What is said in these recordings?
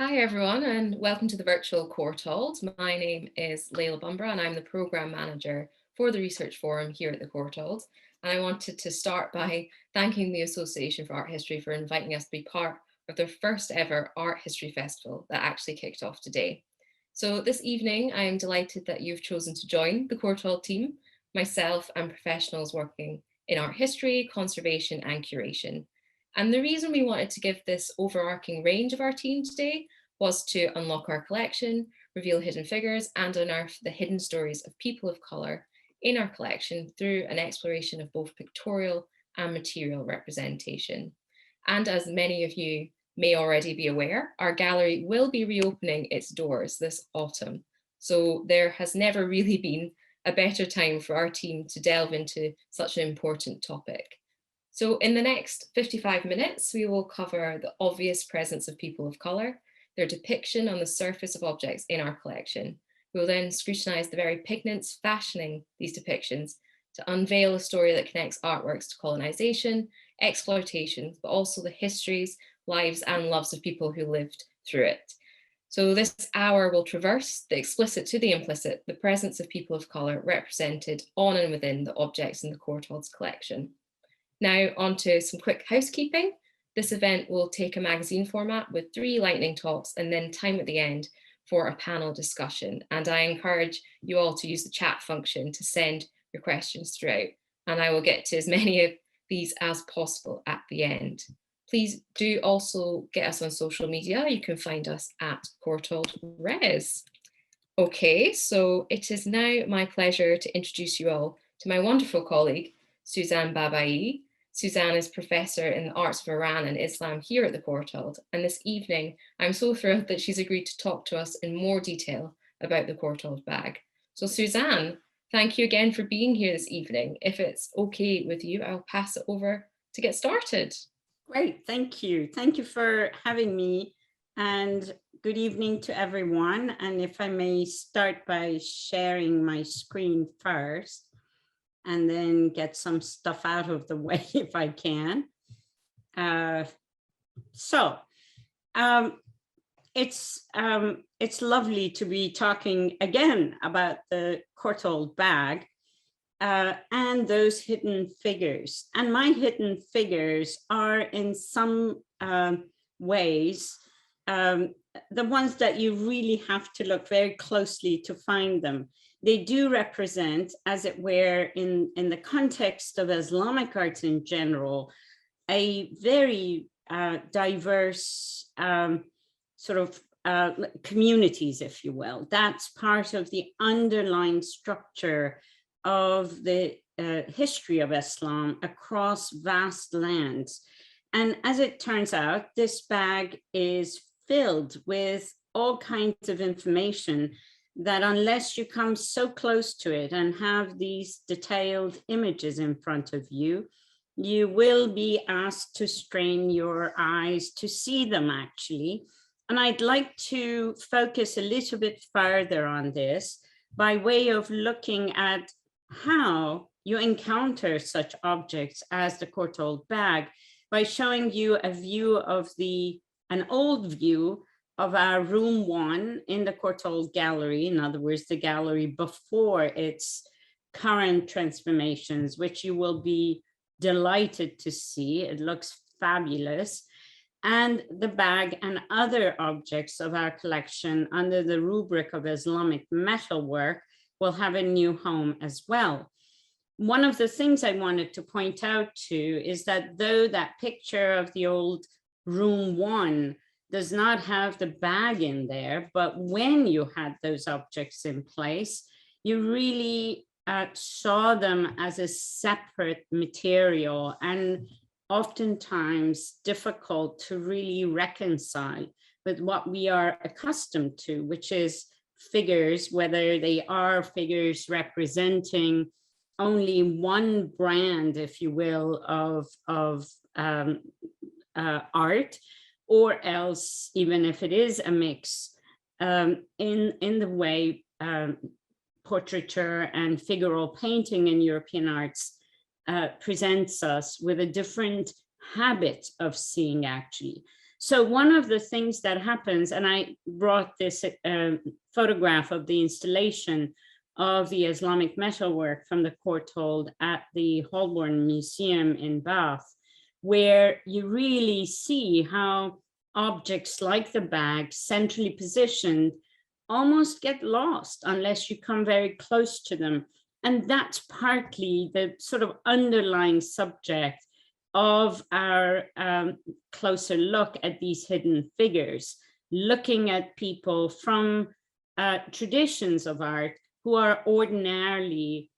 Hi everyone and welcome to the virtual Courtauld. My name is Layla Bumbra and I'm the Programme Manager for the Research Forum here at the Courtauld. And I wanted to start by thanking the Association for Art History for inviting us to be part of their first ever Art History Festival that actually kicked off today. So this evening, I am delighted that you've chosen to join the Courtauld team, myself and professionals working in art history, conservation and curation. And the reason we wanted to give this overarching range of our team today was to unlock our collection, reveal hidden figures, and unearth the hidden stories of people of colour in our collection through an exploration of both pictorial and material representation. And as many of you may already be aware, our gallery will be reopening its doors this autumn. So there has never really been a better time for our team to delve into such an important topic. So in the next 55 minutes, we will cover the obvious presence of people of colour, their depiction on the surface of objects in our collection. We will then scrutinise the very pigments fashioning these depictions to unveil a story that connects artworks to colonisation, exploitation, but also the histories, lives and loves of people who lived through it. So this hour will traverse the explicit to the implicit, the presence of people of colour represented on and within the objects in the Courtauld's collection. Now on to some quick housekeeping. This event will take a magazine format with 3 lightning talks and then time at the end for a panel discussion. And I encourage you all to use the chat function to send your questions throughout. And I will get to as many of these as possible at the end. Please do also get us on social media. You can find us at Courtauld Res. Okay, so it is now my pleasure to introduce you all to my wonderful colleague, Suzanne Babai. Suzanne is Professor in the Arts of Iran and Islam here at the Courtauld, and this evening I'm so thrilled that she's agreed to talk to us in more detail about the Courtauld bag. So Suzanne, thank you again for being here this evening. If it's okay with you, I'll pass it over to get started. Great, thank you. Thank you for having me, and good evening to everyone. And if I may start by sharing my screen first, and then get some stuff out of the way if I can. It's lovely to be talking again about the Courtauld bag and those hidden figures. And my hidden figures are in some ways the ones that you really have to look very closely to find them. They do represent, as it were, in the context of Islamic arts in general, a very diverse sort of communities, if you will. That's part of the underlying structure of the history of Islam across vast lands. And as it turns out, this bag is filled with all kinds of information that, unless you come so close to it and have these detailed images in front of you, you will be asked to strain your eyes to see them actually. And I'd like to focus a little bit further on this by way of looking at how you encounter such objects as the Courtauld bag by showing you a view of an old view of our room 1 in the Courtauld gallery. In other words, the gallery before its current transformations, which you will be delighted to see. It looks fabulous. And the bag and other objects of our collection under the rubric of Islamic metalwork will have a new home as well. One of the things I wanted to point out too is that though that picture of the old room 1 does not have the bag in there, but when you had those objects in place, you really saw them as a separate material and oftentimes difficult to really reconcile with what we are accustomed to, which is figures, whether they are figures representing only one brand, if you will, of art, or else, even if it is a mix, in the way portraiture and figural painting in European arts presents us with a different habit of seeing actually. So one of the things that happens, and I brought this photograph of the installation of the Islamic metalwork from the Courtauld at the Holborn Museum in Bath, where you really see how objects like the bag, centrally positioned, almost get lost unless you come very close to them. And that's partly the sort of underlying subject of our closer look at these hidden figures, looking at people from traditions of art who are ordinarily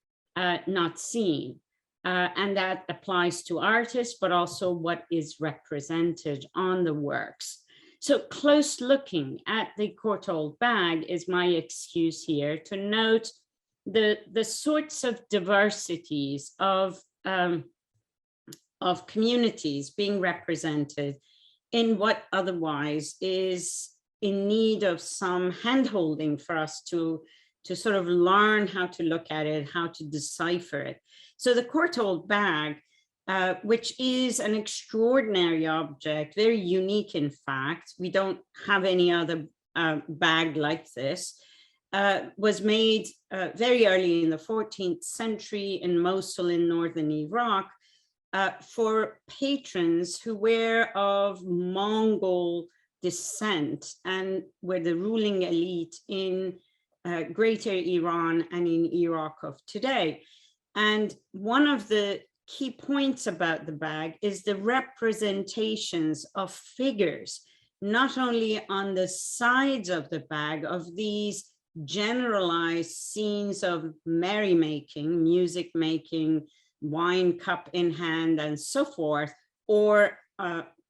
not seen. And that applies to artists, but also what is represented on the works. So close looking at the Courtauld bag is my excuse here to note the sorts of diversities of communities being represented in what otherwise is in need of some handholding for us to sort of learn how to look at it, how to decipher it. So the Courtauld bag, which is an extraordinary object, very unique in fact, we don't have any other bag like this, was made very early in the 14th century in Mosul in northern Iraq, for patrons who were of Mongol descent and were the ruling elite in greater Iran and in Iraq of today. And one of the key points about the bag is the representations of figures, not only on the sides of the bag of these generalized scenes of merrymaking, music making, wine cup in hand and so forth, or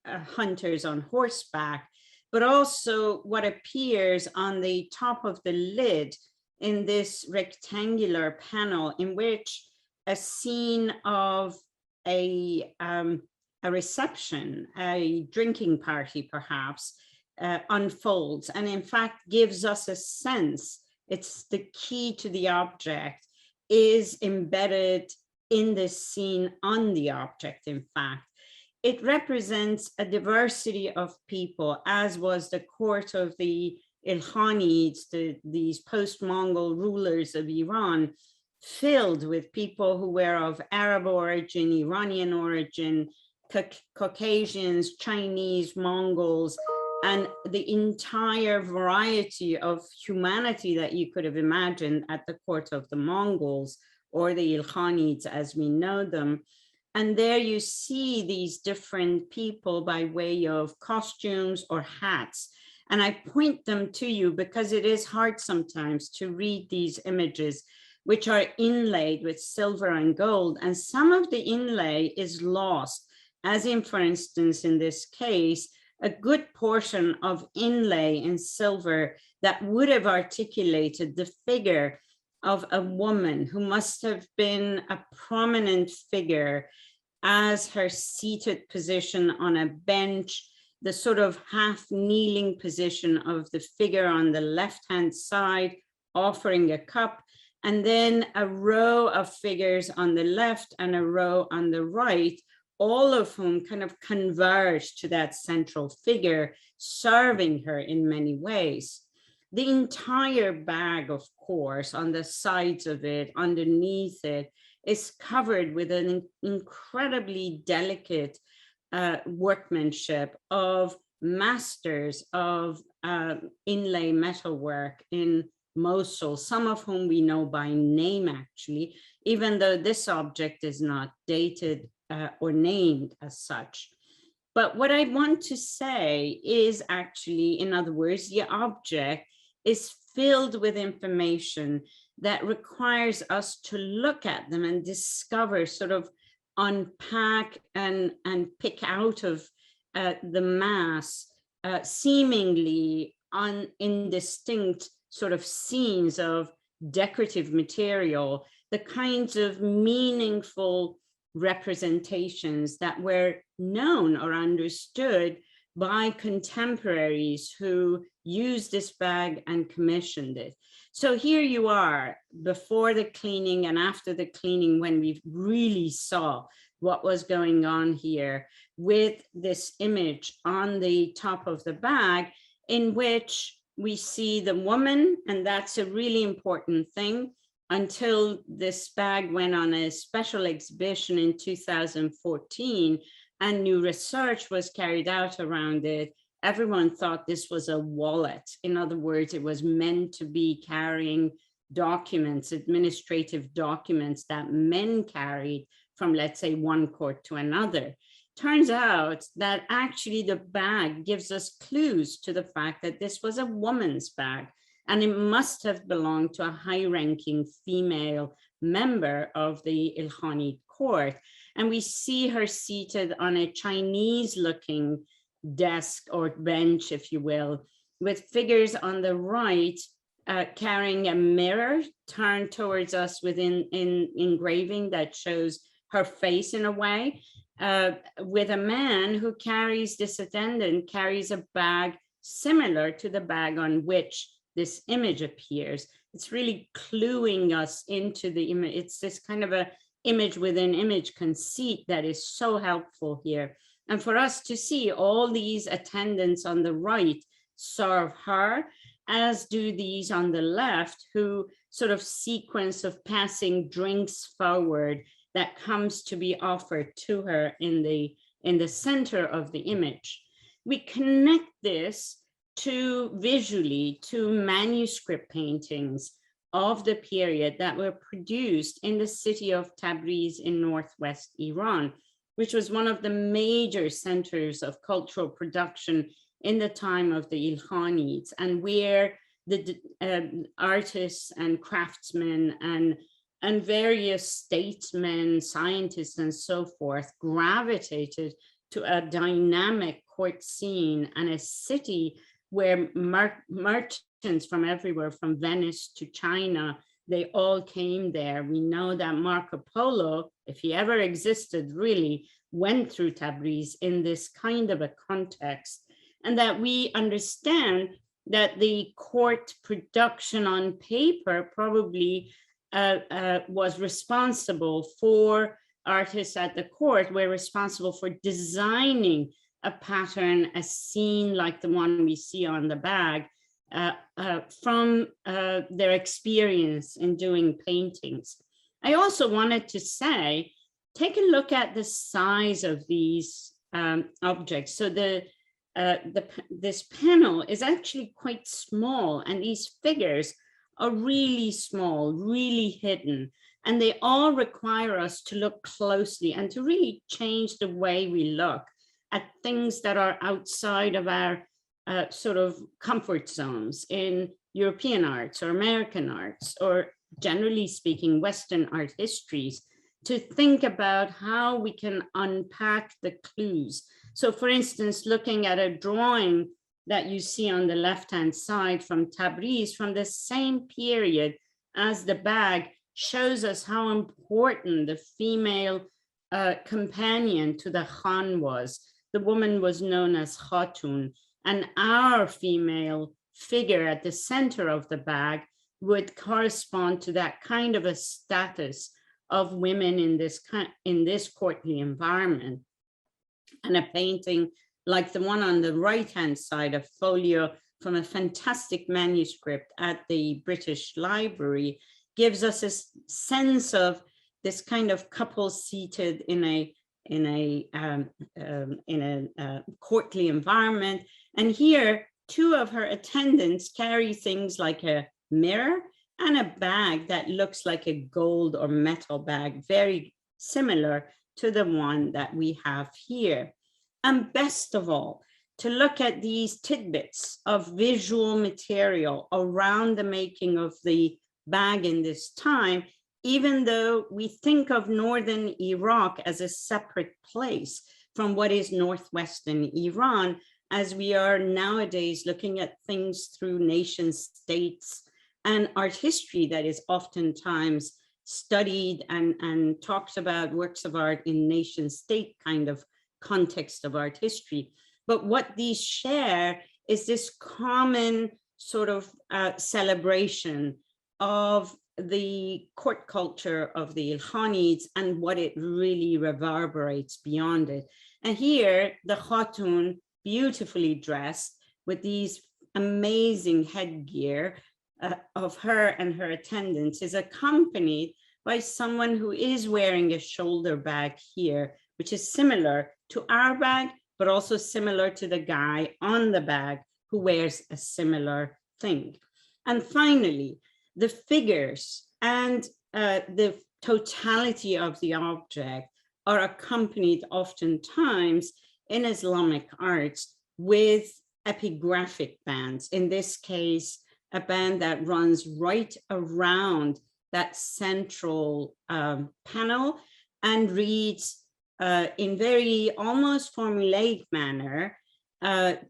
hunters on horseback, but also what appears on the top of the lid in this rectangular panel, in which a scene of a reception, a drinking party perhaps, unfolds, and in fact gives us a sense, it's the key to the object, is embedded in this scene on the object. In fact, it represents a diversity of people, as was the court of the Ilkhanids, these post-Mongol rulers of Iran, filled with people who were of Arab origin, Iranian origin, Caucasians, Chinese, Mongols, and the entire variety of humanity that you could have imagined at the court of the Mongols, or the Ilkhanids as we know them. And there you see these different people by way of costumes or hats. And I point them to you because it is hard sometimes to read these images, which are inlaid with silver and gold. And some of the inlay is lost, as in, for instance, in this case, a good portion of inlay in silver that would have articulated the figure of a woman who must have been a prominent figure, as her seated position on a bench, the sort of half kneeling position of the figure on the left-hand side offering a cup, and then a row of figures on the left and a row on the right, all of whom kind of converge to that central figure, serving her in many ways. The entire bag, of course, on the sides of it, underneath it, is covered with an incredibly delicate workmanship of masters of inlay metalwork in Mosul, some of whom we know by name, actually, even though this object is not dated or named as such. But what I want to say is actually, in other words, the object is filled with information that requires us to look at them and discover, sort of unpack and pick out of the mass seemingly indistinct sort of scenes of decorative material, the kinds of meaningful representations that were known or understood by contemporaries who used this bag and commissioned it. So here you are, before the cleaning and after the cleaning, when we really saw what was going on here with this image on the top of the bag, in which we see the woman, and that's a really important thing. Until this bag went on a special exhibition in 2014 and new research was carried out around it, everyone thought this was a wallet. In other words, it was meant to be carrying documents, administrative documents that men carried from, let's say, one court to another. Turns out that actually the bag gives us clues to the fact that this was a woman's bag, and it must have belonged to a high-ranking female member of the Ilkhanid court. And we see her seated on a Chinese-looking desk or bench, if you will, with figures on the right carrying a mirror turned towards us with engraving that shows her face in a way, with a man who carries, this attendant carries a bag similar to the bag on which this image appears. It's really cluing us into the image. It's this kind of a image within image conceit that is so helpful here. And for us to see all these attendants on the right serve her, as do these on the left, who sort of sequence of passing drinks forward that comes to be offered to her in the center of the image. We connect this to visually to manuscript paintings of the period that were produced in the city of Tabriz in northwest Iran, which was one of the major centers of cultural production in the time of the Ilkhanids, and where the artists and craftsmen and various statesmen, scientists, and so forth gravitated to a dynamic court scene and a city where merchants from everywhere, from Venice to China, they all came there. We know that Marco Polo, if he ever existed, really went through Tabriz in this kind of a context, and that we understand that the court production on paper probably was responsible for, artists at the court were responsible for designing a pattern, a scene like the one we see on the bag, from their experience in doing paintings. I also wanted to say, take a look at the size of these objects. So this panel is actually quite small, and these figures are really small, really hidden, and they all require us to look closely and to really change the way we look at things that are outside of our sort of comfort zones in European arts or American arts, or generally speaking, Western art histories, to think about how we can unpack the clues. So for instance, looking at a drawing that you see on the left-hand side from Tabriz, from the same period as the bag, shows us how important the female companion to the Khan was. The woman was known as Khatun, and our female figure at the center of the bag would correspond to that kind of a status of women in this courtly environment. And a painting like the one on the right-hand side, a folio from a fantastic manuscript at the British Library, gives us a sense of this kind of couple seated in a courtly environment. And here, two of her attendants carry things like a mirror and a bag that looks like a gold or metal bag, very similar to the one that we have here. And best of all, to look at these tidbits of visual material around the making of the bag in this time, even though we think of northern Iraq as a separate place from what is northwestern Iran, as we are nowadays looking at things through nation states and art history that is oftentimes studied and talks about works of art in nation state kind of context of art history. But what these share is this common sort of celebration of the court culture of the Ilkhanids and what it really reverberates beyond it. And here, the Khatun, beautifully dressed with these amazing headgear of her and her attendants, is accompanied by someone who is wearing a shoulder bag here, which is similar to our bag, but also similar to the guy on the bag who wears a similar thing. And finally, the figures and the totality of the object are accompanied oftentimes in Islamic arts with epigraphic bands. In this case, a band that runs right around that central panel and reads in very almost formulaic manner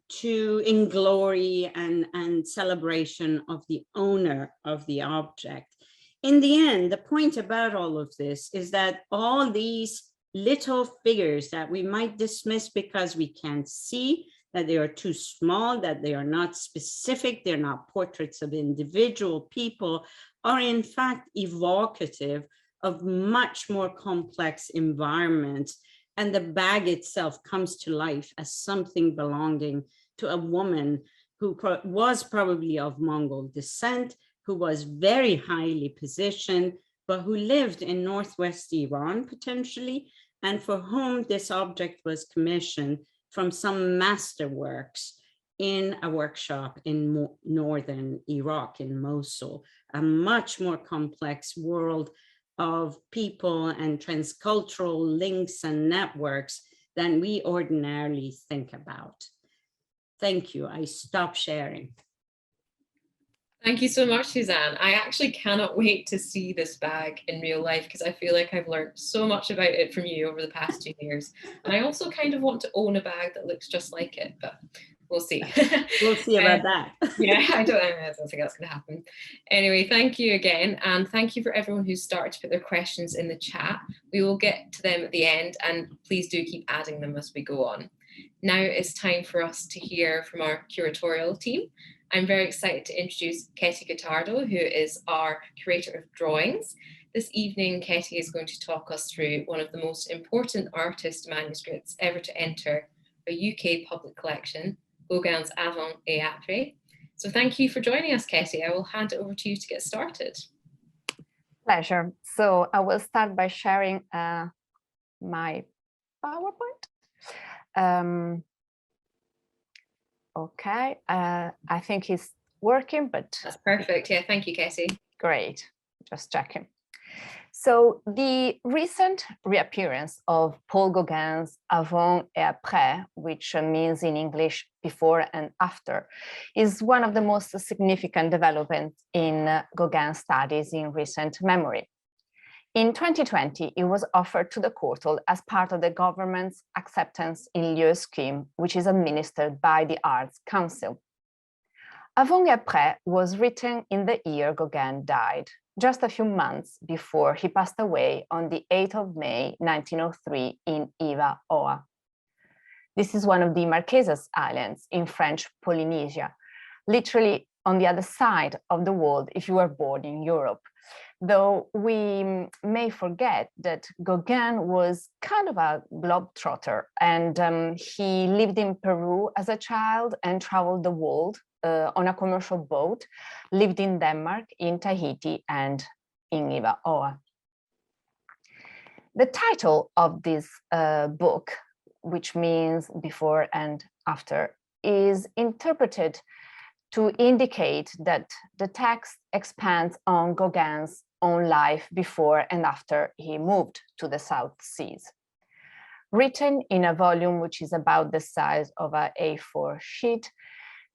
to in glory and celebration of the owner of the object. In the end, the point about all of this is that all these little figures that we might dismiss because we can't see, that they are too small, that they are not specific, they're not portraits of individual people, are in fact evocative of much more complex environments. And the bag itself comes to life as something belonging to a woman who was probably of Mongol descent, who was very highly positioned, but who lived in northwest Iran potentially, and for whom this object was commissioned from some masterworks in a workshop in northern Iraq, in Mosul, a much more complex world of people and transcultural links and networks than we ordinarily think about. Thank you. I stop sharing. Thank you so much, Suzanne. I actually cannot wait to see this bag in real life because I feel like I've learned so much about it from you over the past 2 years. And I also kind of want to own a bag that looks just like it, but we'll see. We'll see about that. Yeah, I don't think that's going to happen. Anyway, thank you again. And thank you for everyone who started to put their questions in the chat. We will get to them at the end, and please do keep adding them as we go on. Now it's time for us to hear from our curatorial team. I'm very excited to introduce Ketty Gottardo, who is our curator of drawings. This evening, Ketty is going to talk us through one of the most important artist manuscripts ever to enter a UK public collection, Gauguin's Avant et Après. So thank you for joining us, Ketty. I will hand it over to you to get started. Pleasure. So I will start by sharing my PowerPoint. Okay, I think it's working, but that's perfect. Yeah, thank you, Ketty. Great, just checking. So the recent reappearance of Paul Gauguin's Avant et Après, which means in English before and after, is one of the most significant developments in Gauguin studies in recent memory. In 2020, it was offered to the Courtauld as part of the government's acceptance in lieu scheme, which is administered by the Arts Council. Avant et Après was written in the year Gauguin died, just a few months before he passed away on the 8th of May, 1903 in Iva-Oa. This is one of the Marquesas Islands in French Polynesia, literally on the other side of the world if you were born in Europe. Though we may forget that Gauguin was kind of a globetrotter, and he lived in Peru as a child and traveled the world on a commercial boat, lived in Denmark, in Tahiti, and in Iva-Oa. The title of this book, which means before and after, is interpreted to indicate that the text expands on Gauguin's own life before and after he moved to the South Seas. Written in a volume which is about the size of an A4 sheet,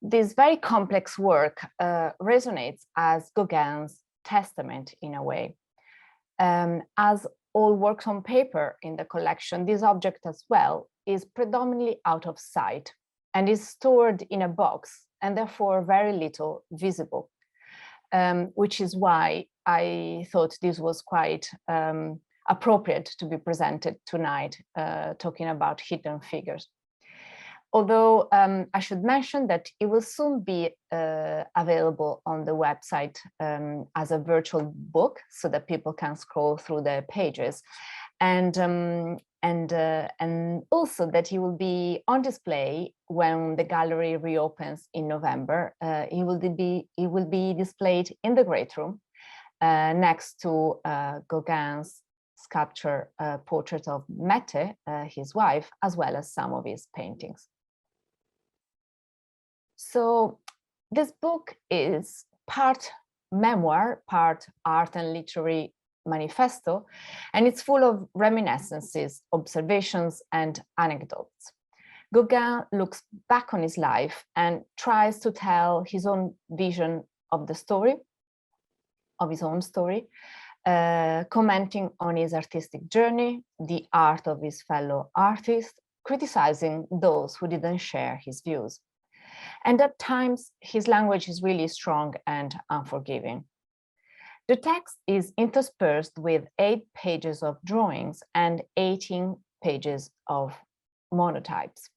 this very complex work resonates as Gauguin's testament in a way. As all works on paper in the collection, this object as well is predominantly out of sight and is stored in a box and therefore very little visible, which is why I thought this was quite appropriate to be presented tonight, talking about hidden figures. Although I should mention that it will soon be available on the website as a virtual book, so that people can scroll through the pages, and also that it will be on display when the gallery reopens in November. It will be displayed in the Great Room next to Gauguin's sculpture portrait of Mette, his wife, as well as some of his paintings. So this book is part memoir, part art and literary manifesto, and it's full of reminiscences, observations, and anecdotes. Gauguin looks back on his life and tries to tell his own vision of the story, of his own story, commenting on his artistic journey, the art of his fellow artists, criticizing those who didn't share his views. And at times, his language is really strong and unforgiving. The text is interspersed with 8 pages of drawings and 18 pages of monotypes.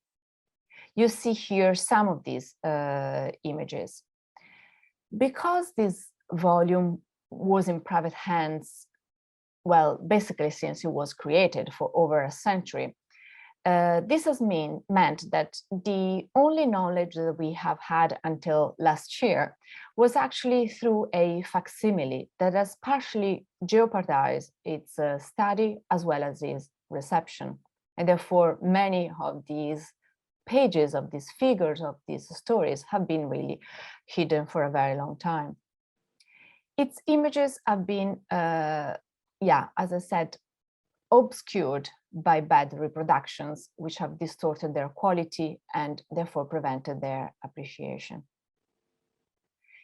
You see here some of these images. Because this volume was in private hands, well, basically since it was created for over a century, this has meant that the only knowledge that we have had until last year was actually through a facsimile that has partially jeopardized its study as well as its reception. And therefore, many of these pages, of these figures, of these stories have been really hidden for a very long time. Its images have been, as I said, obscured by bad reproductions, which have distorted their quality and therefore prevented their appreciation.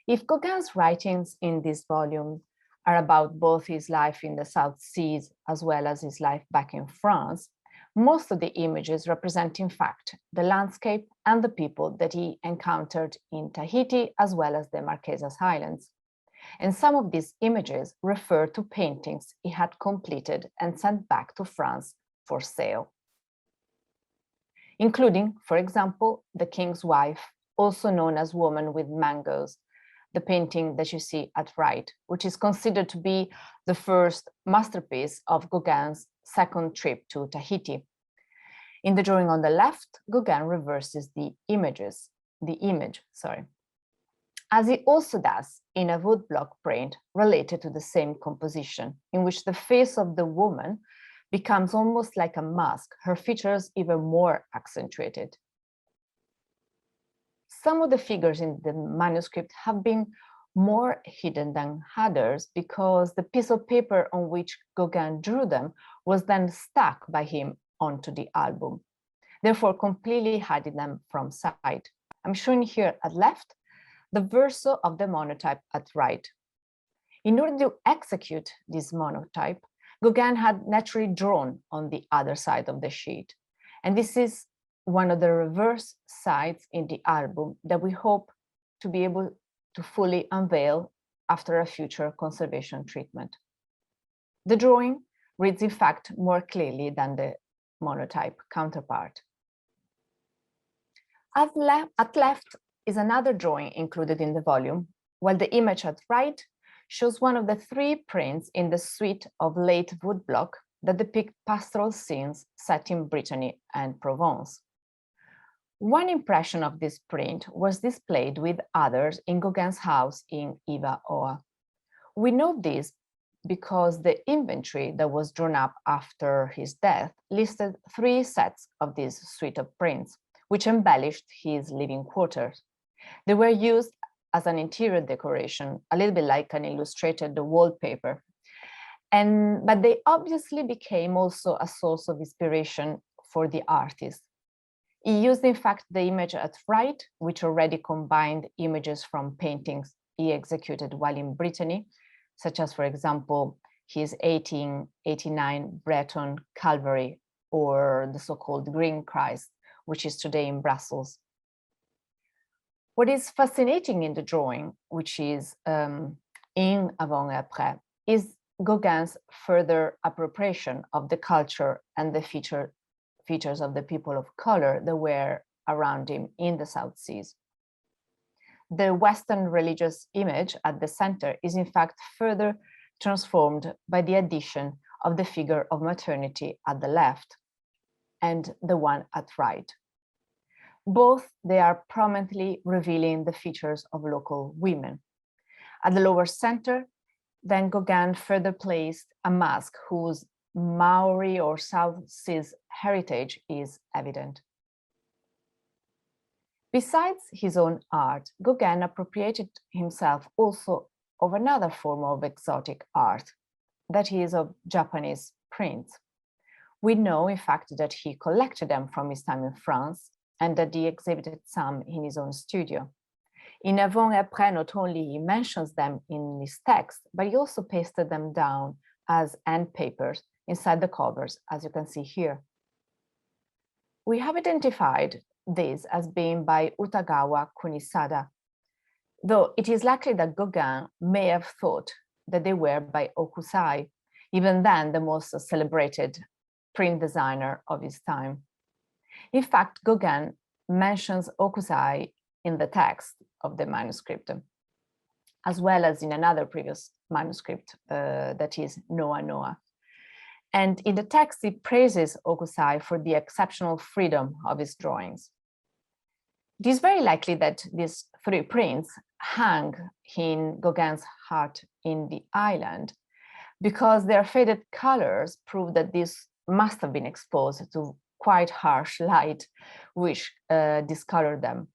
If Gauguin's writings in this volume are about both his life in the South Seas as well as his life back in France, most of the images represent, in fact, the landscape and the people that he encountered in Tahiti as well as the Marquesas Islands. And some of these images refer to paintings he had completed and sent back to France for sale, including, for example, The King's Wife, also known as Woman with Mangoes, the painting that you see at right, which is considered to be the first masterpiece of Gauguin's second trip to Tahiti. In the drawing on the left, Gauguin reverses the image, as he also does in a woodblock print related to the same composition, in which the face of the woman becomes almost like a mask, her features even more accentuated. Some of the figures in the manuscript have been more hidden than others because the piece of paper on which Gauguin drew them was then stuck by him onto the album, therefore completely hiding them from sight. I'm showing here at left the verso of the monotype at right. In order to execute this monotype, Gauguin had naturally drawn on the other side of the sheet. And this is one of the reverse sides in the album that we hope to be able to fully unveil after a future conservation treatment. The drawing reads, in fact, more clearly than the monotype counterpart. At left is another drawing included in the volume, while the image at right shows one of the 3 prints in the suite of late woodblock that depict pastoral scenes set in Brittany and Provence. One impression of this print was displayed with others in Gauguin's house in Iva-Oa. We know this because the inventory that was drawn up after his death listed 3 sets of this suite of prints, which embellished his living quarters. They were used as an interior decoration, a little bit like an illustrated wallpaper. But they obviously became also a source of inspiration for the artist. He used, in fact, the image at right, which already combined images from paintings he executed while in Brittany, such as, for example, his 1889 Breton Calvary, or the so-called Green Christ, which is today in Brussels. What is fascinating in the drawing, which is in Avant et Après, is Gauguin's further appropriation of the culture and the features of the people of color that were around him in the South Seas. The Western religious image at the center is in fact further transformed by the addition of the figure of maternity at the left and the one at right. Both, they are prominently revealing the features of local women. At the lower center, then Gauguin further placed a mask whose Maori or South Seas heritage is evident. Besides his own art, Gauguin appropriated himself also of another form of exotic art, that is of Japanese prints. We know, in fact, that he collected them from his time in France and that he exhibited some in his own studio. In Avant et Après, not only he mentions them in his text, but he also pasted them down as end papers inside the covers, as you can see here. We have identified these as being by Utagawa Kunisada, though it is likely that Gauguin may have thought that they were by Hokusai, even then the most celebrated print designer of his time. In fact, Gauguin mentions Hokusai in the text of the manuscript, as well as in another previous manuscript, that is Noa Noa. And in the text, he praises Hokusai for the exceptional freedom of his drawings. It is very likely that these three prints hang in Gauguin's heart in the island, because their faded colors prove that these must have been exposed to quite harsh light, which discolored them,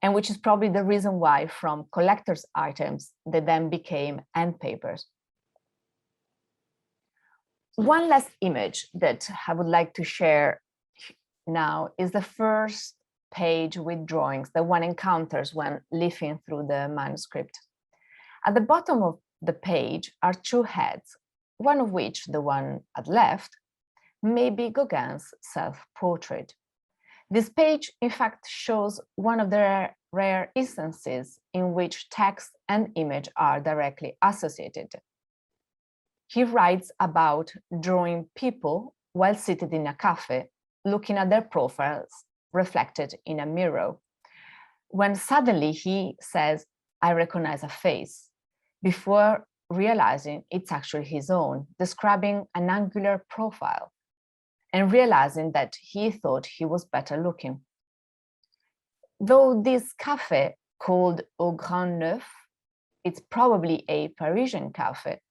and which is probably the reason why from collector's items they then became end papers. One last image that I would like to share now is the first page with drawings that one encounters when leafing through the manuscript. At the bottom of the page are two heads, one of which, the one at left, may be Gauguin's self-portrait. This page, in fact, shows one of the rare instances in which text and image are directly associated. He writes about drawing people while seated in a cafe, looking at their profiles reflected in a mirror, when suddenly he says, "I recognize a face," before realizing it's actually his own, describing an angular profile, and realizing that he thought he was better looking. Though this cafe, called Au Grand Neuf, it's probably a Parisian cafe,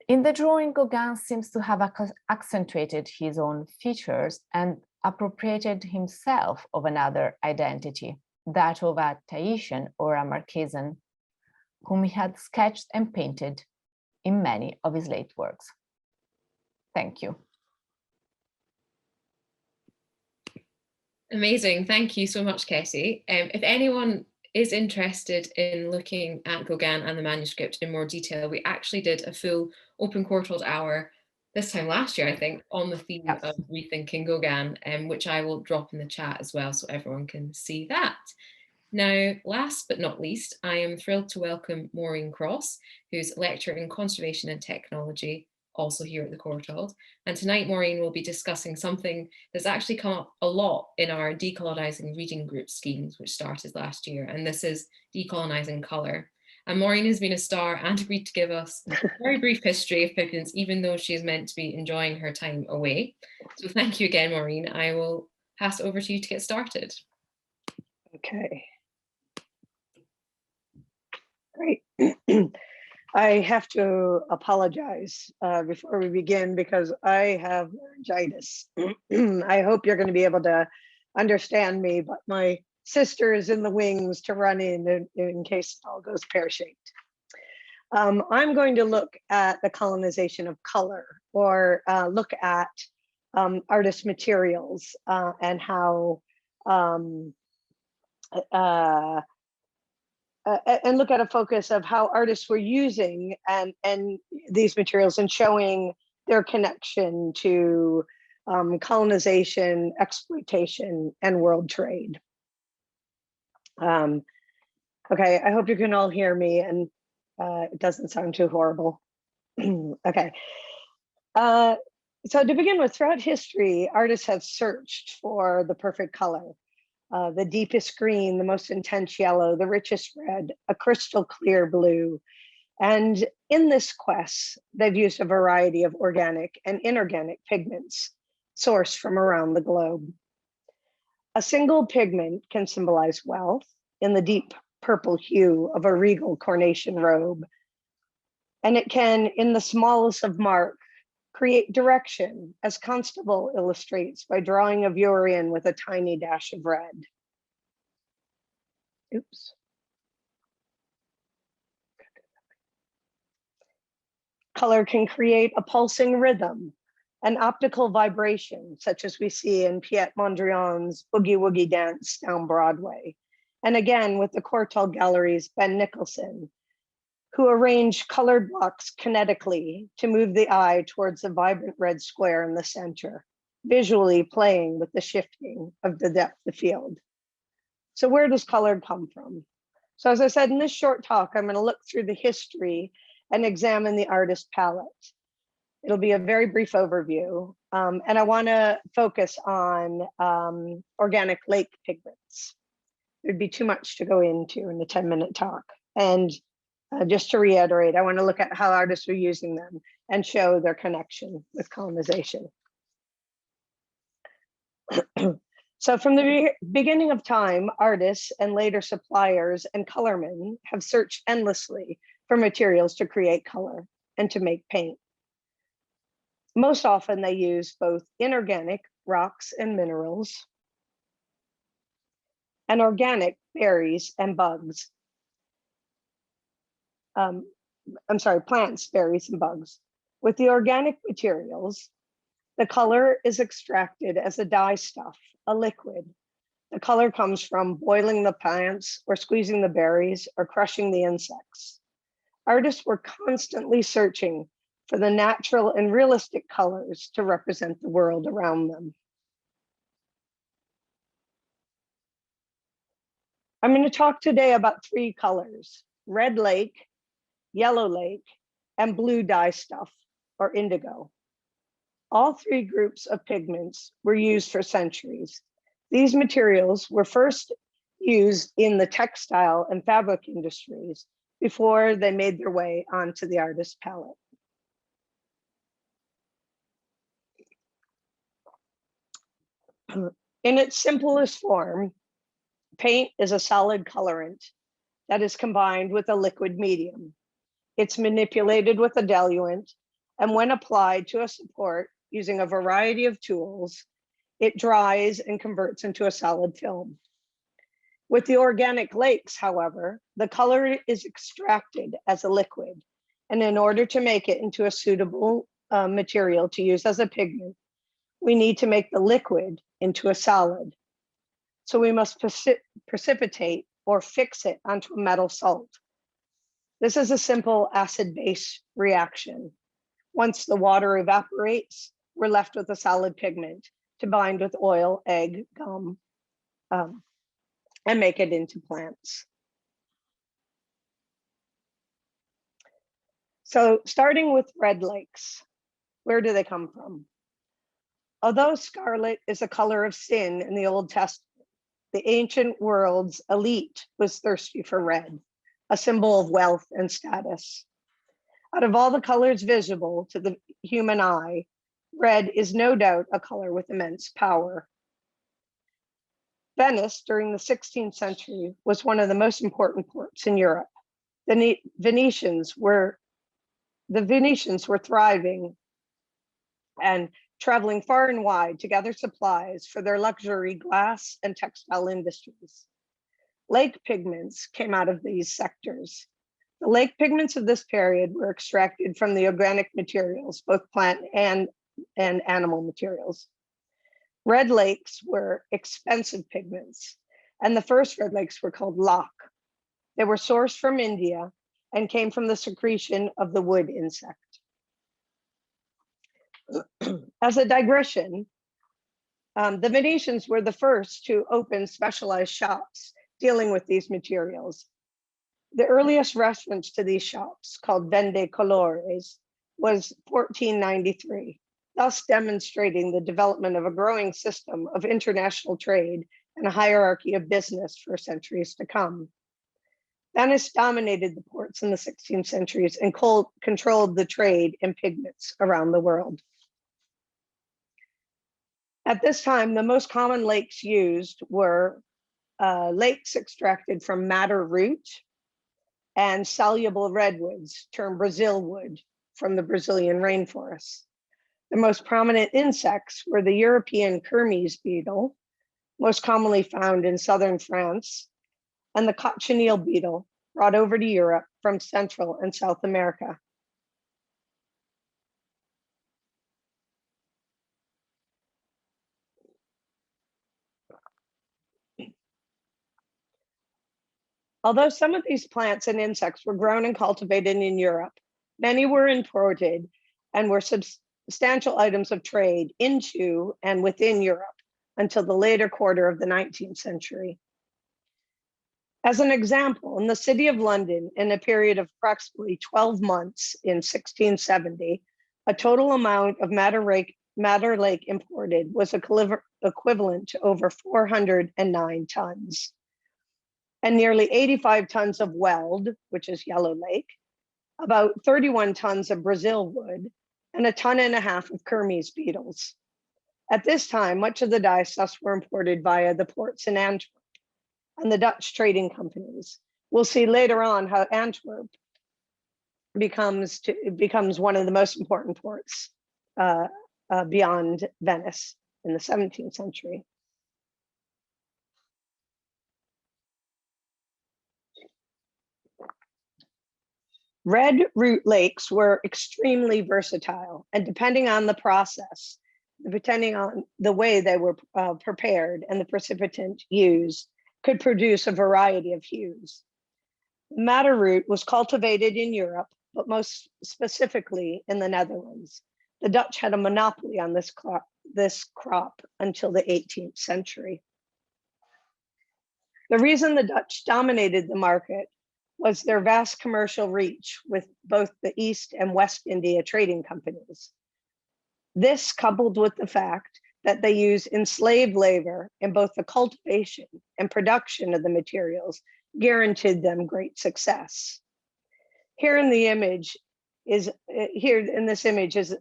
in the drawing, Gauguin seems to have accentuated his own features and appropriated himself of another identity, that of a Tahitian or a Marquesan, whom he had sketched and painted in many of his late works. Thank you. Amazing. Thank you so much, Kessie. If anyone is interested in looking at Gauguin and the manuscript in more detail, we actually did a full Open Courtauld hour this time last year, I think, on the theme of rethinking Gauguin, which I will drop in the chat as well so everyone can see that. Now, last but not least, I am thrilled to welcome Maureen Cross, who's a lecturer in conservation and technology, also here at the Courtauld. And tonight, Maureen will be discussing something that's actually come up a lot in our Decolonising Reading Group schemes, which started last year, and this is decolonising colour. And Maureen has been a star and agreed to give us a very brief history of Pippins, even though she is meant to be enjoying her time away. So thank you again, Maureen. I will pass it over to you to get started. Okay. Great. I have to apologize before we begin because I have laryngitis. I hope you're going to be able to understand me, but my sister is in the wings to run in case it all goes pear-shaped. I'm going to look at the colonization of color, or look at artist materials and how and look at a focus of how artists were using and these materials and showing their connection to colonization, exploitation, and world trade. Okay, I hope you can all hear me and it doesn't sound too horrible. Okay. So to begin with, throughout history, artists have searched for the perfect color, the deepest green, the most intense yellow, the richest red, a crystal clear blue. And in this quest, they've used a variety of organic and inorganic pigments sourced from around the globe. A single pigment can symbolize wealth in the deep purple hue of a regal coronation robe. And it can, in the smallest of mark, create direction, as Constable illustrates by drawing a viewer in with a tiny dash of red. Oops. Color can create a pulsing rhythm, an optical vibration, such as we see in Piet Mondrian's Boogie Woogie Dance down Broadway. And again, with the Courtauld Gallery's Ben Nicholson, who arranged colored blocks kinetically to move the eye towards the vibrant red square in the center, visually playing with the shifting of the depth of field. So where does color come from? So as I said, in this short talk, I'm going to look through the history and examine the artist palette. It'll be a very brief overview, and I want to focus on organic lake pigments. There'd be too much to go into in a 10-minute talk. And just to reiterate, I want to look at how artists are using them and show their connection with colonization. So from the beginning of time, artists and later suppliers and colormen have searched endlessly for materials to create color and to make paint. Most often they use both inorganic rocks and minerals and organic berries and bugs. Plants, berries, and bugs. With the organic materials, the color is extracted as a dye stuff, a liquid. The color comes from boiling the plants or squeezing the berries or crushing the insects. Artists were constantly searching for the natural and realistic colors to represent the world around them. I'm going to talk today about 3 colors: red lake, yellow lake, and blue dye stuff, or indigo. All 3 groups of pigments were used for centuries. These materials were first used in the textile and fabric industries before they made their way onto the artist's palette. In its simplest form, paint is a solid colorant that is combined with a liquid medium. It's manipulated with a diluent, and when applied to a support using a variety of tools, it dries and converts into a solid film. With the organic lakes, however, the color is extracted as a liquid, and in order to make it into a suitable material to use as a pigment, we need to make the liquid into a solid. So we must precipitate or fix it onto a metal salt. This is a simple acid-base reaction. Once the water evaporates, we're left with a solid pigment to bind with oil, egg, gum, and make it into plants. So starting with red lakes, where do they come from? Although scarlet is a color of sin in the Old Testament, the ancient world's elite was thirsty for red, a symbol of wealth and status. Out of all the colors visible to the human eye, red is no doubt a color with immense power. Venice during the 16th century was one of the most important ports in Europe. The Venetians were thriving and traveling far and wide to gather supplies for their luxury glass and textile industries. Lake pigments came out of these sectors. The lake pigments of this period were extracted from the organic materials, both plant and animal materials. Red lakes were expensive pigments, and the first red lakes were called lak. They were sourced from India and came from the secretion of the wood insect. As a digression, the Venetians were the first to open specialized shops dealing with these materials. The earliest reference to these shops, called Vende Colores, was 1493. thus demonstrating the development of a growing system of international trade and a hierarchy of business for centuries to come. Venice dominated the ports in the 16th centuries and controlled the trade in pigments around the world. At this time, the most common lakes used were lakes extracted from madder root and soluble redwoods, termed Brazil wood, from the Brazilian rainforests. The most prominent insects were the European Kermes beetle, most commonly found in southern France, and the cochineal beetle, brought over to Europe from Central and South America. Although some of these plants and insects were grown and cultivated in Europe, many were imported and were substantial items of trade into and within Europe until the later quarter of the 19th century. As an example, in the city of London, in a period of approximately 12 months in 1670, a total amount of madder lake imported was equivalent to over 409 tons. And nearly 85 tons of weld, which is yellow lake, about 31 tons of Brazil wood, and 1.5 tons of Kermes beetles. At this time, much of the dyes thus were imported via the ports in Antwerp and the Dutch trading companies. We'll see later on how Antwerp becomes one of the most important ports beyond Venice in the 17th century. Red root lakes were extremely versatile, and depending on the process, depending on the way they were prepared and the precipitant used, could produce a variety of hues. Madder root was cultivated in Europe, but most specifically in the Netherlands. The Dutch had a monopoly on this crop until the 18th century. The reason the Dutch dominated the market was their vast commercial reach with both the East and West India trading companies. This, coupled with the fact that they use enslaved labor in both the cultivation and production of the materials, guaranteed them great success. Here in this image is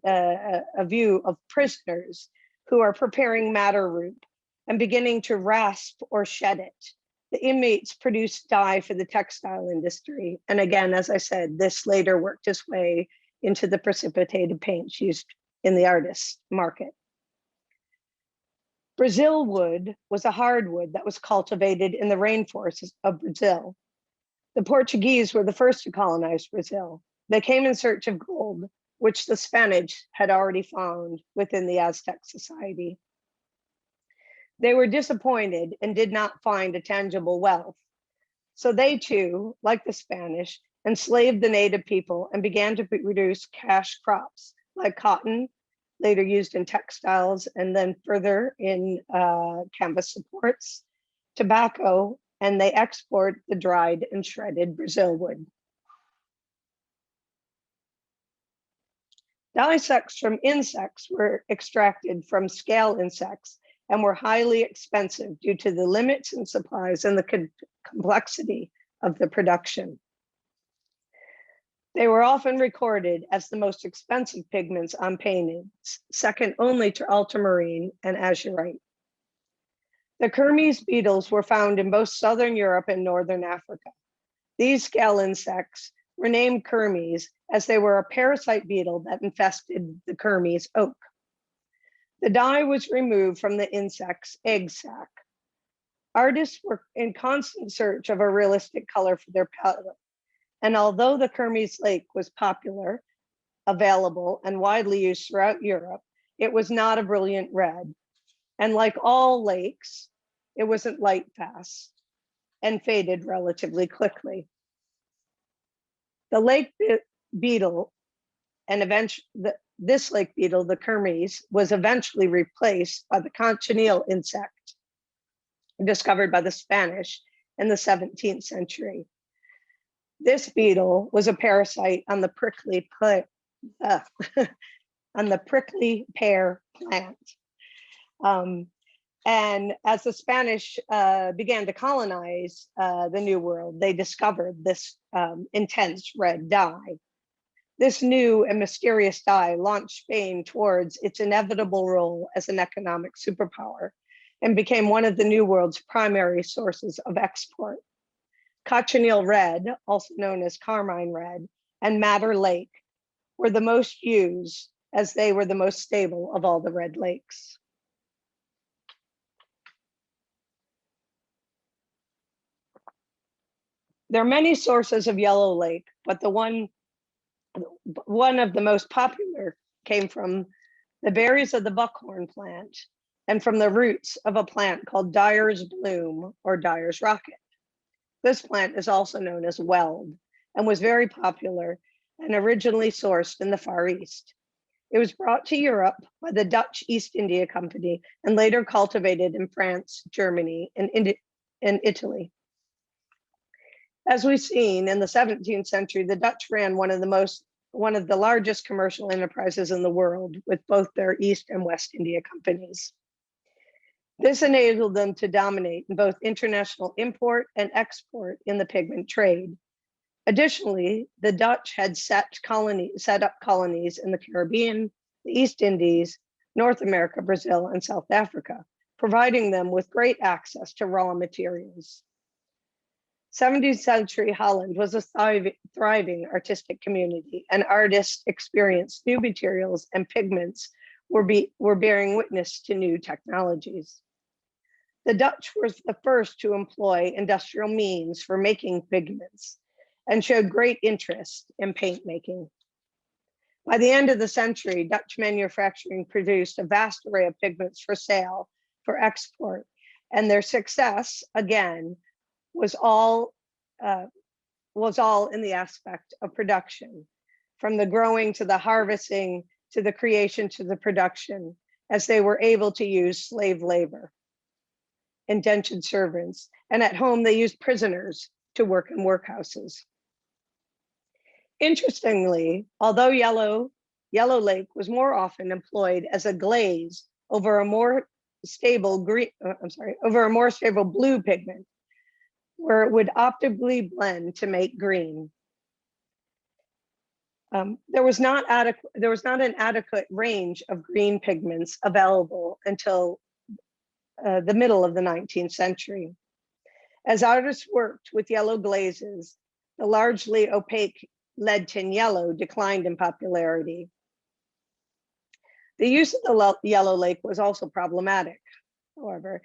a view of prisoners who are preparing madder root and beginning to rasp or shed it. The inmates produced dye for the textile industry. And again, as I said, this later worked its way into the precipitated paints used in the artist's market. Brazil wood was a hardwood that was cultivated in the rainforests of Brazil. The Portuguese were the first to colonize Brazil. They came in search of gold, which the Spanish had already found within the Aztec society. They were disappointed and did not find a tangible wealth. So they too, like the Spanish, enslaved the native people and began to produce cash crops like cotton, later used in textiles and then further in canvas supports, tobacco, and they export the dried and shredded Brazil wood. Dye-sacks from insects were extracted from scale insects and were highly expensive due to the limits in supplies and the complexity of the production. They were often recorded as the most expensive pigments on paintings, second only to ultramarine and azurite. The Kermes beetles were found in both Southern Europe and Northern Africa. These scale insects were named Kermes as they were a parasite beetle that infested the Kermes oak. The dye was removed from the insect's egg sac. Artists were in constant search of a realistic color for their palette. And although the Kermes lake was popular, available, and widely used throughout Europe, it was not a brilliant red. And like all lakes, it wasn't light fast and faded relatively quickly. The lake beetle and eventually this lake beetle, the Kermes, was eventually replaced by the cochineal insect discovered by the Spanish in the 17th century. This beetle was a parasite on the prickly on the prickly pear plant. And as the Spanish began to colonize the New World, they discovered this intense red dye. This new and mysterious dye launched Spain towards its inevitable role as an economic superpower and became one of the New World's primary sources of export. Cochineal red, also known as carmine red, and madder lake were the most used, as they were the most stable of all the red lakes. There are many sources of yellow lake, but the one of the most popular came from the berries of the buckhorn plant and from the roots of a plant called Dyer's Bloom or Dyer's Rocket. This plant is also known as weld and was very popular and originally sourced in the Far East. It was brought to Europe by the Dutch East India Company and later cultivated in France, Germany, and Italy. As we've seen in the 17th century, the Dutch ran one of the largest commercial enterprises in the world with both their East and West India companies. This enabled them to dominate in both international import and export in the pigment trade. Additionally, the Dutch had set up colonies in the Caribbean, the East Indies, North America, Brazil, and South Africa, providing them with great access to raw materials. 17th century Holland was a thriving artistic community, and artists experienced new materials and pigments were bearing witness to new technologies. The Dutch were the first to employ industrial means for making pigments and showed great interest in paint making. By the end of the century, Dutch manufacturing produced a vast array of pigments for sale for export, and their success, again, was all in the aspect of production, from the growing to the harvesting to the creation to the production, as they were able to use slave labor, indentured servants, and at home they used prisoners to work in workhouses. Interestingly, although yellow lake was more often employed as a glaze over a more stable blue pigment, where it would optically blend to make green. There was not an adequate range of green pigments available until the middle of the 19th century. As artists worked with yellow glazes, the largely opaque lead tin yellow declined in popularity. The use of the yellow lake was also problematic, however,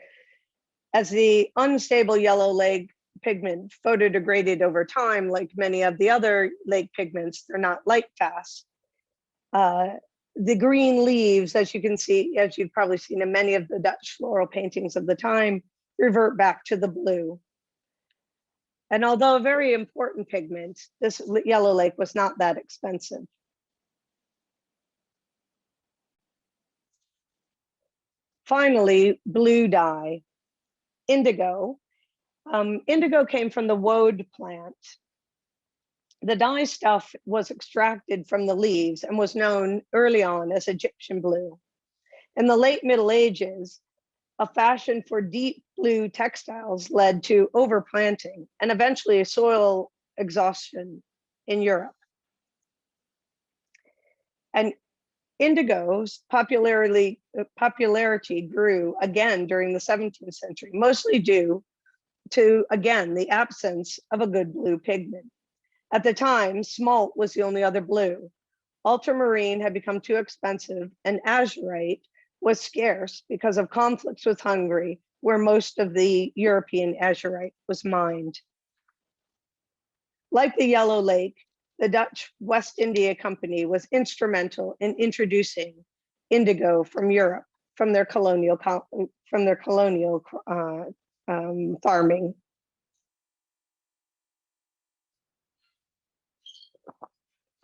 as the unstable yellow lake pigment photodegraded over time. Like many of the other lake pigments, they're not light fast. The green leaves, as you can see, as you've probably seen in many of the Dutch floral paintings of the time, revert back to the blue. And although a very important pigment, this yellow lake was not that expensive. Finally, blue dye, indigo. Indigo came from the woad plant. The dye stuff was extracted from the leaves and was known early on as Egyptian blue. In the late Middle Ages, a fashion for deep blue textiles led to overplanting and eventually soil exhaustion in Europe. And indigo's popularity grew again during the 17th century, mostly due to, again, the absence of a good blue pigment. At the time, smalt was the only other blue. Ultramarine had become too expensive, and azurite was scarce because of conflicts with Hungary, where most of the European azurite was mined. Like the Yellow Lake, the Dutch West India Company was instrumental in introducing indigo from Europe, from their colonial farming.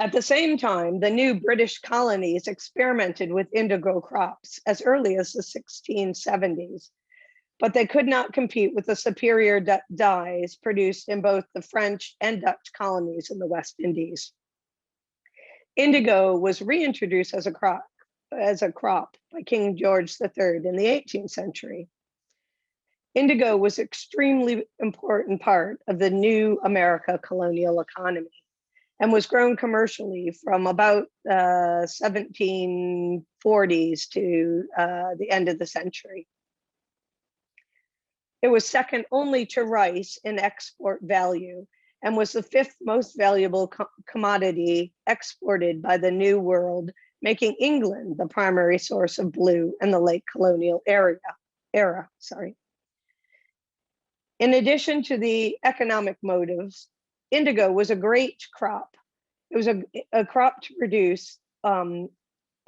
At the same time, the new British colonies experimented with indigo crops as early as the 1670s, but they could not compete with the superior dyes produced in both the French and Dutch colonies in the West Indies. Indigo was reintroduced as a crop as a crop by King George III in the 18th century. Indigo was extremely important part of the new America colonial economy and was grown commercially from about 1740s to the end of the century. It was second only to rice in export value and was the fifth most valuable commodity exported by the New World, making England the primary source of blue in the late colonial era. In addition to the economic motives, indigo was a great crop. It was a crop to produce, and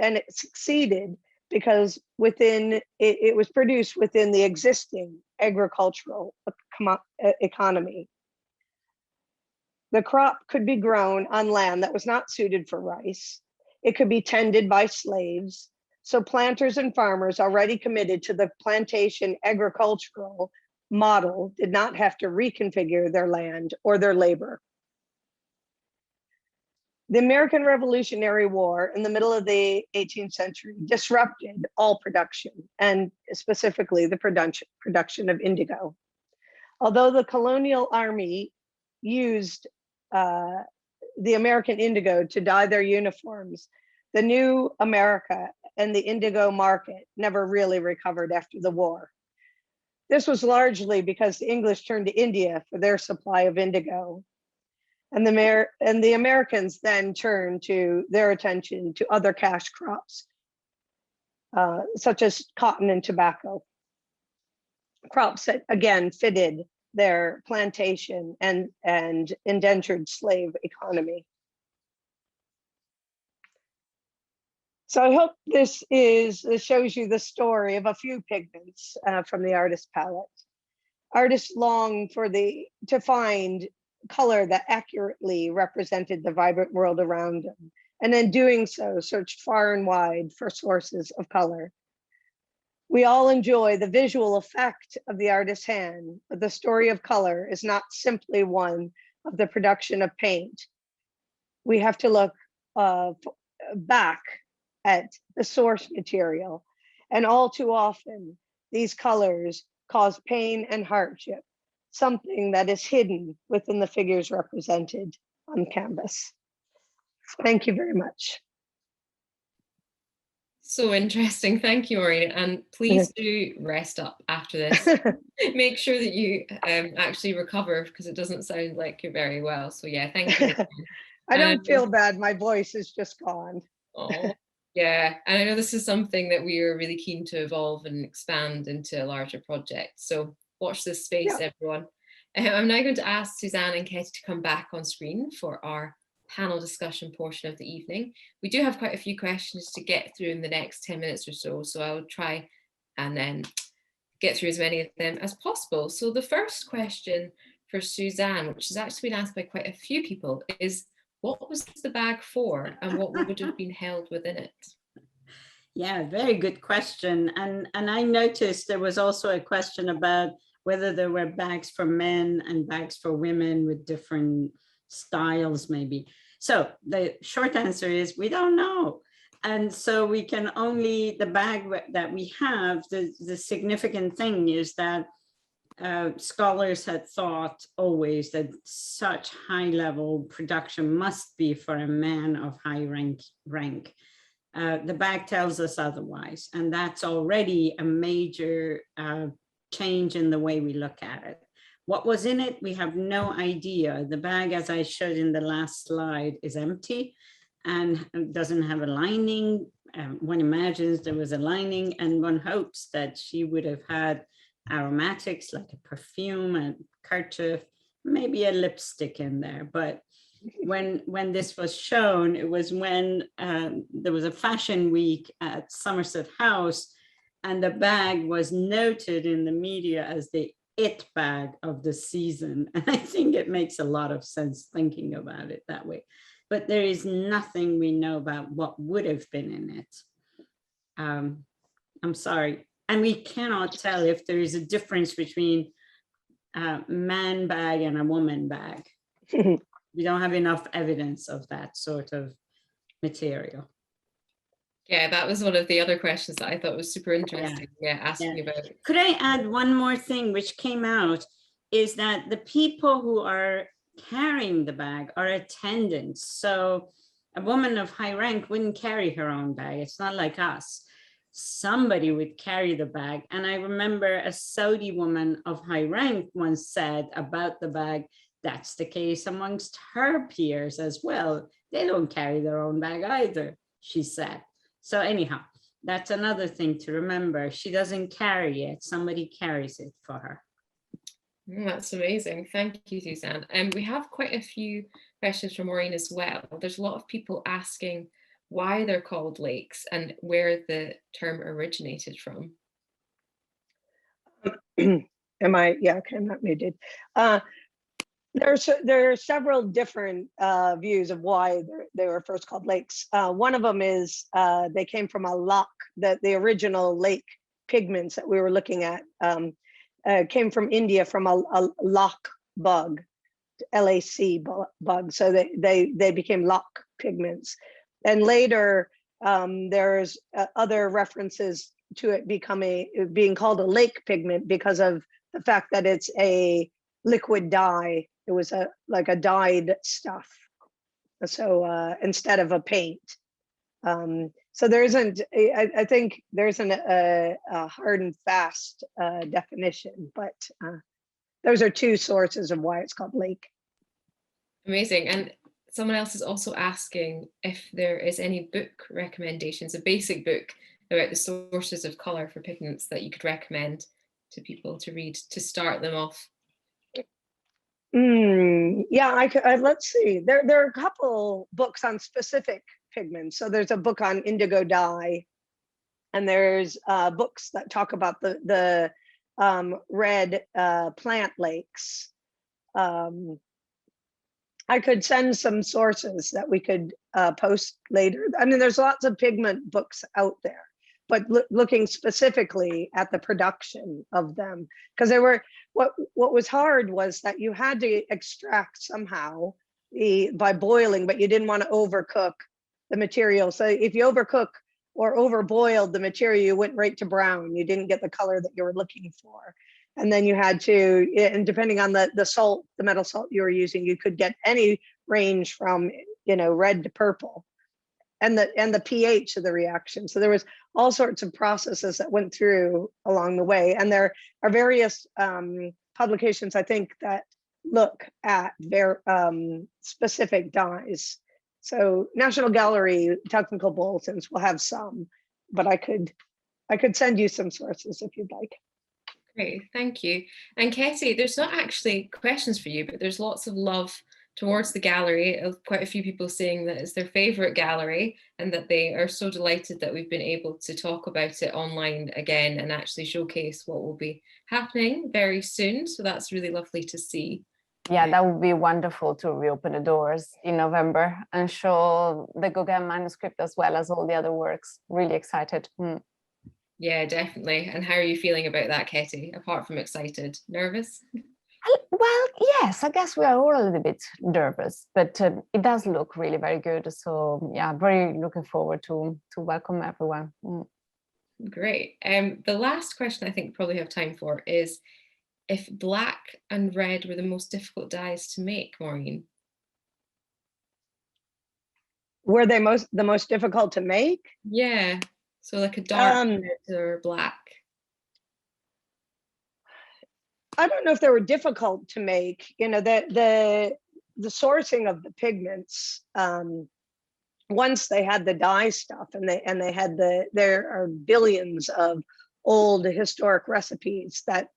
it succeeded because it was produced within the existing agricultural economy. The crop could be grown on land that was not suited for rice. It could be tended by slaves. So planters and farmers already committed to the plantation agricultural model did not have to reconfigure their land or their labor. The American Revolutionary War in the middle of the 18th century disrupted all production, and specifically the production of indigo. Although the colonial army used the American indigo to dye their uniforms, the new America and the indigo market never really recovered after the war. This was largely because the English turned to India for their supply of indigo. And the Americans then turned their attention to other cash crops, such as cotton and tobacco. Crops that again fitted their plantation and indentured slave economy. So I hope this shows you the story of a few pigments from the artist palette. Artists longed to find color that accurately represented the vibrant world around them, and in doing so, searched far and wide for sources of color. We all enjoy the visual effect of the artist's hand, but the story of color is not simply one of the production of paint. We have to look back at the source material, and all too often, these colors cause pain and hardship, something that is hidden within the figures represented on canvas. Thank you very much. So interesting. Thank you, Maureen. And please do rest up after this. Make sure that you actually recover, because it doesn't sound like you're very well. So yeah, thank you. I don't feel bad. My voice is just gone. Oh, yeah. And I know this is something that we are really keen to evolve and expand into a larger project. So watch this space, everyone. I'm now going to ask Suzanne and Ketty to come back on screen for our panel discussion portion of the evening. We do have quite a few questions to get through in the next 10 minutes or so, so I'll try and then get through as many of them as possible. So the first question for Suzanne, which has actually been asked by quite a few people, is what was the bag for and what would have been held within it? Yeah, very good question. And I noticed there was also a question about whether there were bags for men and bags for women with different styles maybe. So the short answer is we don't know. And so we can only, the bag that we have, the significant thing is that scholars had thought always that such high level production must be for a man of high rank. The bag tells us otherwise, and that's already a major change in the way we look at it. What was in it, we have no idea. The bag, as I showed in the last slide, is empty and doesn't have a lining. One imagines there was a lining, and one hopes that she would have had aromatics like a perfume, a kerchief, maybe a lipstick in there. But when this was shown, it was when there was a fashion week at Somerset House, and the bag was noted in the media as the it bag of the season. And I think it makes a lot of sense thinking about it that way. But there is nothing we know about what would have been in it. I'm sorry. And we cannot tell if there is a difference between a man bag and a woman bag. We don't have enough evidence of that sort of material. Yeah, that was one of the other questions that I thought was super Yeah. interesting. Yeah, asking Yeah. about. Could I add one more thing which came out is that the people who are carrying the bag are attendants. So a woman of high rank wouldn't carry her own bag. It's not like us. Somebody would carry the bag. And I remember a Saudi woman of high rank once said about the bag, that's the case amongst her peers as well. They don't carry their own bag either, she said. So anyhow, that's another thing to remember. She doesn't carry it. Somebody carries it for her. That's amazing. Thank you, Suzanne. And we have quite a few questions from Maureen as well. There's a lot of people asking why they're called lakes and where the term originated from. Am I? Yeah, okay, I'm not muted. There are several different views of why they were first called lakes. One of them is they came from a loch, that the original lake pigments that we were looking at came from India from a loch bug, LAC bug. So they became loch pigments. And later there's other references to it being called a lake pigment because of the fact that it's a liquid dye. It was like a dyed stuff. So instead of a paint. So there isn't, I think there isn't a hard and fast definition, but those are two sources of why it's called lake. Amazing. And someone else is also asking if there is any book recommendations, a basic book about the sources of color for pigments that you could recommend to people to read to start them off. Yeah, let's see. There are a couple books on specific pigments. So there's a book on indigo dye, and there's books that talk about the red plant lakes. I could send some sources that we could post later. I mean, there's lots of pigment books out there, but looking specifically at the production of them, because they were, what was hard was that you had to extract somehow by boiling, but you didn't want to overcook the material. So if you overcook or overboiled the material, you went right to brown. You didn't get the color that you were looking for. And then you had to, and depending on the salt, the metal salt you were using, you could get any range from, red to purple, and the pH of the reaction. So there was all sorts of processes that went through along the way. And there are various publications, I think, that look at their specific dyes. So National Gallery technical bulletins will have some, but I could send you some sources if you'd like. Great, thank you. And Ketty, there's not actually questions for you, but there's lots of love towards the gallery, of quite a few people saying that it's their favorite gallery and that they are so delighted that we've been able to talk about it online again and actually showcase what will be happening very soon. So that's really lovely to see. Yeah, that would be wonderful to reopen the doors in November and show the Gauguin manuscript as well as all the other works. Really excited. Yeah, definitely. And how are you feeling about that, Ketty? Apart from excited, nervous? Well, yes, I guess we are all a little bit nervous, but it does look really very good. So yeah, very looking forward to welcome everyone. Great. The last question I think we probably have time for is if black and red were the most difficult dyes to make, Maureen. Were they the most difficult to make? Yeah. So like a dark red or black. I don't know if they were difficult to make. The sourcing of the pigments, once they had the dye stuff and they had there are billions of old historic recipes that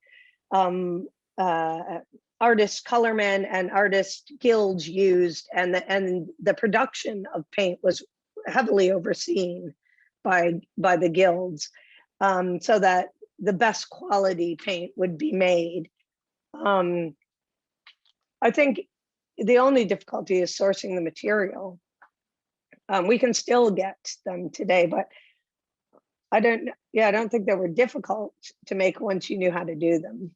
artist colormen and artist guilds used, and the production of paint was heavily overseen by the guilds, so that the best quality paint would be made. I think the only difficulty is sourcing the material. We can still get them today, but I don't think they were difficult to make once you knew how to do them.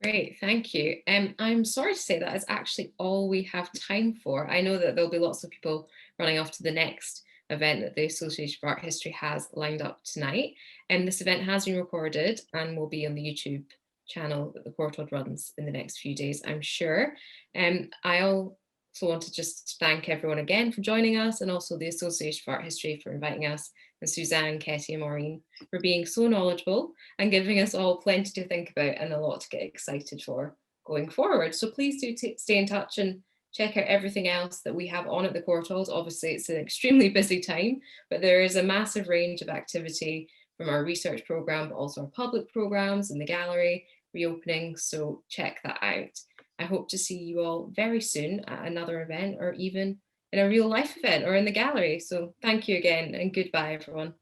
Great, thank you. I'm sorry to say that is actually all we have time for. I know that there'll be lots of people running off to the next event that the Association for Art History has lined up tonight. And this event has been recorded and will be on the YouTube channel that the Courtauld runs in the next few days, I'm sure. I also want to just thank everyone again for joining us, and also the Association for Art History for inviting us, and Suzanne, Ketty and Maureen for being so knowledgeable and giving us all plenty to think about and a lot to get excited for going forward. So please do stay in touch and check out everything else that we have on at the Courtauld. Obviously, it's an extremely busy time, but there is a massive range of activity from our research programme, but also our public programmes in the gallery reopening. So check that out. I hope to see you all very soon at another event, or even in a real life event or in the gallery. So thank you again, and goodbye, everyone.